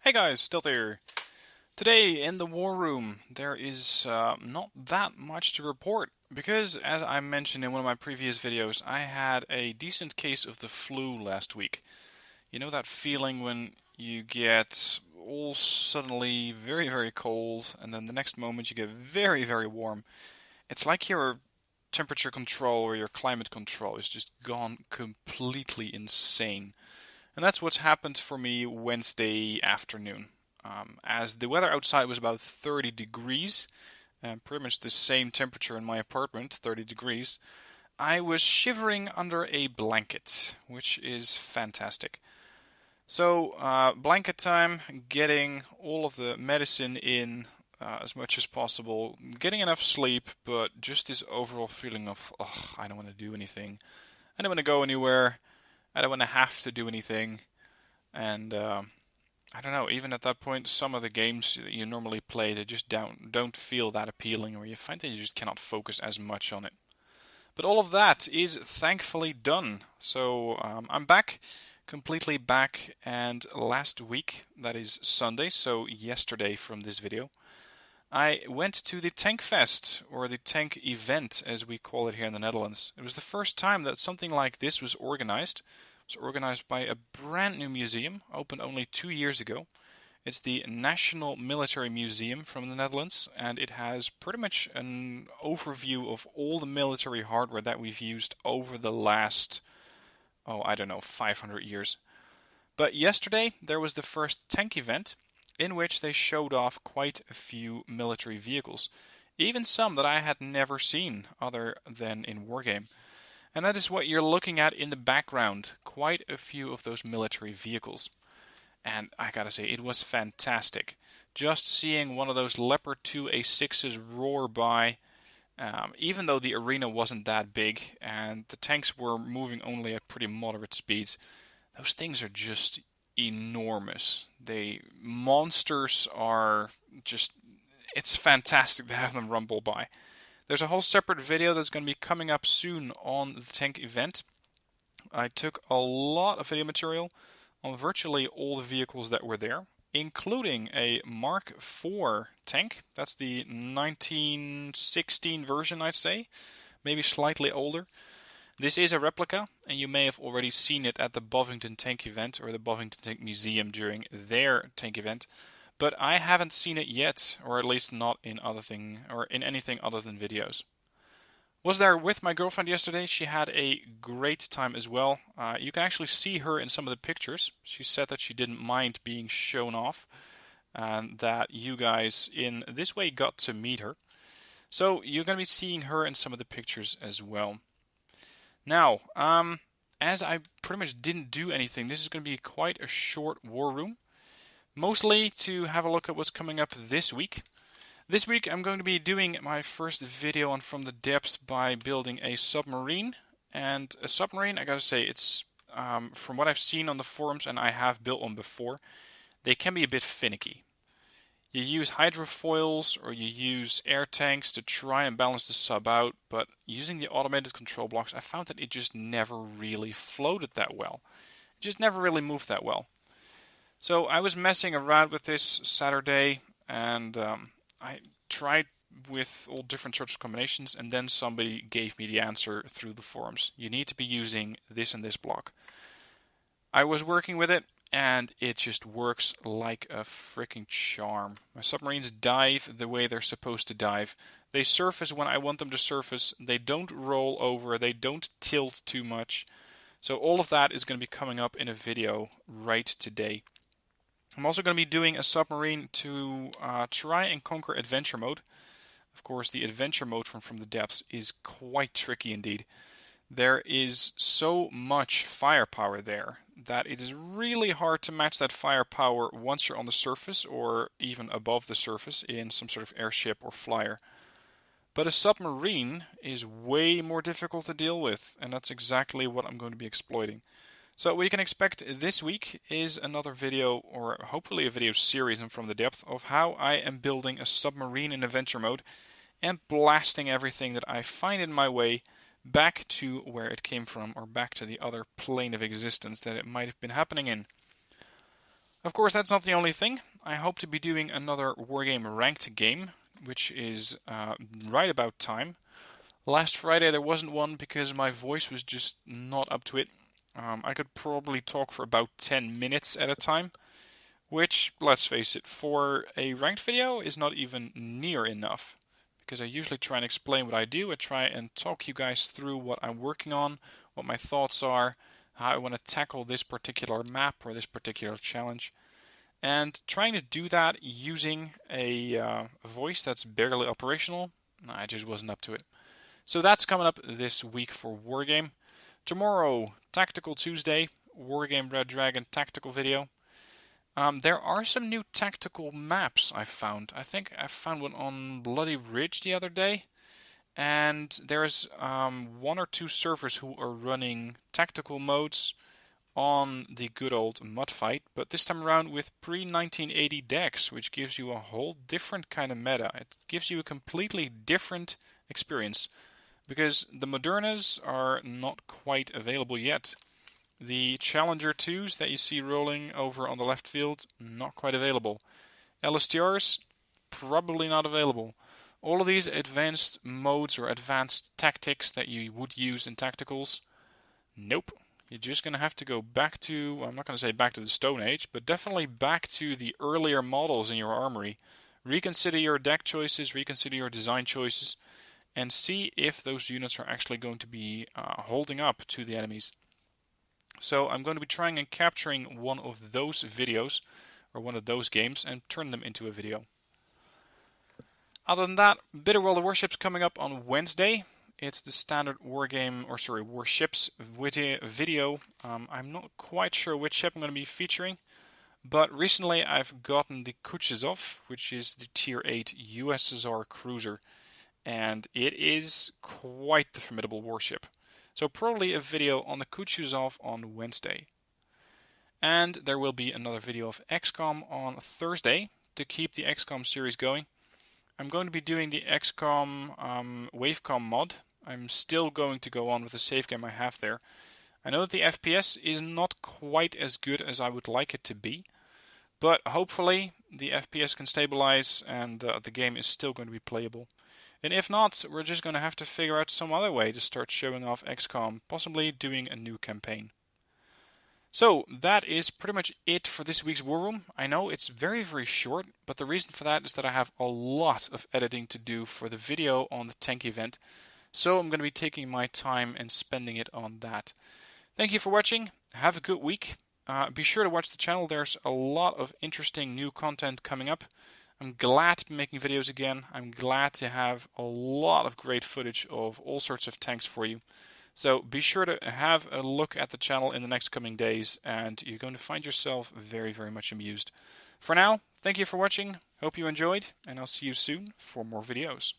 Hey guys, still here. Today in the war room, there is not that much to report because, as I mentioned in one of my previous videos, I had a decent case of the flu last week. You know that feeling when you get all suddenly very, very cold, and then the next moment you get very, very warm. It's like your temperature control or your climate control is just gone completely insane. And that's what's happened for me Wednesday afternoon. As the weather outside was about 30 degrees, pretty much the same temperature in my apartment, 30 degrees, I was shivering under a blanket, which is fantastic. So, blanket time, getting all of the medicine in as much as possible, getting enough sleep, but just this overall feeling of, oh, I don't want to do anything. I don't want to go anywhere. I don't want to have to do anything. And I don't know. Even at that point, some of the games that you normally play, they just don't feel that appealing, or you find that you just cannot focus as much on it. But all of that is thankfully done. So I'm back, completely back. And last week, that is Sunday, so yesterday from this video, I went to the Tank Fest, or the Tank Event, as we call it here in the Netherlands. It was the first time that something like this was organized. It was organized by a brand new museum, opened only 2 years ago. It's the National Military Museum from the Netherlands, and it has pretty much an overview of all the military hardware that we've used over the last, I don't know, 500 years. But yesterday there was the first tank event, in which they showed off quite a few military vehicles, even some that I had never seen other than in Wargame. And that is what you're looking at in the background, quite a few of those military vehicles. And I gotta say, it was fantastic. Just seeing one of those Leopard 2 A6s roar by, even though the arena wasn't that big and the tanks were moving only at pretty moderate speeds, those things are just enormous. They monsters are just, it's fantastic to have them rumble by. There's a whole separate video that's going to be coming up soon on the tank event. I took a lot of video material on virtually all the vehicles that were there, including a Mark IV tank. That's the 1916 version, I'd say, maybe slightly older. This is a replica, and you may have already seen it at the Bovington Tank event or the Bovington Tank Museum during their tank event, but I haven't seen it yet, or at least not in anything other than videos. Was there with my girlfriend yesterday. She had a great time as well. You can actually see her in some of the pictures. She said that she didn't mind being shown off, and that you guys in this way got to meet her. So you're going to be seeing her in some of the pictures as well. Now, as I pretty much didn't do anything, this is going to be quite a short war room. Mostly to have a look at what's coming up this week. This week I'm going to be doing my first video on From the Depths by building a submarine. And a submarine, I gotta say, it's from what I've seen on the forums, and I have built one before, they can be a bit finicky. You use hydrofoils or you use air tanks to try and balance the sub out, but using the automated control blocks, I found that it just never really floated that well. It just never really moved that well. So I was messing around with this Saturday, and I tried with all different sorts of combinations, and then somebody gave me the answer through the forums. You need to be using this and this block. I was working with it, and it just works like a freaking charm. My submarines dive the way they're supposed to dive. They surface when I want them to surface. They don't roll over. They don't tilt too much. So all of that is going to be coming up in a video right today. I'm also going to be doing a submarine to try and conquer adventure mode. Of course, the adventure mode from the Depths is quite tricky indeed. There is so much firepower there that it is really hard to match that firepower once you're on the surface or even above the surface in some sort of airship or flyer. But a submarine is way more difficult to deal with, and that's exactly what I'm going to be exploiting. So what you can expect this week is another video, or hopefully a video series From the Depth, of how I am building a submarine in adventure mode and blasting everything that I find in my way back to where it came from, or back to the other plane of existence that it might have been happening in. Of course, that's not the only thing. I hope to be doing another Wargame ranked game, which is right about time. Last Friday there wasn't one because my voice was just not up to it. I could probably talk for about 10 minutes at a time, which, let's face it, for a ranked video is not even near enough. Because I usually try and explain what I do. I try and talk you guys through what I'm working on, what my thoughts are, how I want to tackle this particular map or this particular challenge. And trying to do that using a voice that's barely operational, I just wasn't up to it. So that's coming up this week for Wargame. Tomorrow, Tactical Tuesday, Wargame Red Dragon tactical video. There are some new tactical maps I found. I think I found one on Bloody Ridge the other day. And there's 1 or 2 servers who are running tactical modes on the good old Mudfight, but this time around with pre-1980 decks, which gives you a whole different kind of meta. It gives you a completely different experience, because the Modernas are not quite available yet. The Challenger 2s that you see rolling over on the left field, not quite available. LSTRs, probably not available. All of these advanced modes or advanced tactics that you would use in tacticals, nope. You're just going to have to go back to, I'm not going to say back to the Stone Age, but definitely back to the earlier models in your armory. Reconsider your deck choices, reconsider your design choices, and see if those units are actually going to be holding up to the enemies. So I'm going to be trying and capturing one of those videos, or one of those games, and turn them into a video. Other than that, Bitter World of Warships coming up on Wednesday. It's the standard Warships video. I'm not quite sure which ship I'm going to be featuring, but recently I've gotten the Kuchezov, which is the Tier 8 USSR cruiser, and it is quite the formidable warship. So probably a video on the Kuchezov on Wednesday. And there will be another video of XCOM on Thursday to keep the XCOM series going. I'm going to be doing the XCOM Wavecom mod. I'm still going to go on with the save game I have there. I know that the FPS is not quite as good as I would like it to be, but hopefully the FPS can stabilize and the game is still going to be playable. And if not, we're just going to have to figure out some other way to start showing off XCOM, possibly doing a new campaign. So that is pretty much it for this week's War Room. I know it's very, very short, but the reason for that is that I have a lot of editing to do for the video on the tank event. So I'm going to be taking my time and spending it on that. Thank you for watching. Have a good week. Be sure to watch the channel. There's a lot of interesting new content coming up. I'm glad to be making videos again. I'm glad to have a lot of great footage of all sorts of tanks for you. So be sure to have a look at the channel in the next coming days, and you're going to find yourself very, very much amused. For now, thank you for watching. Hope you enjoyed, and I'll see you soon for more videos.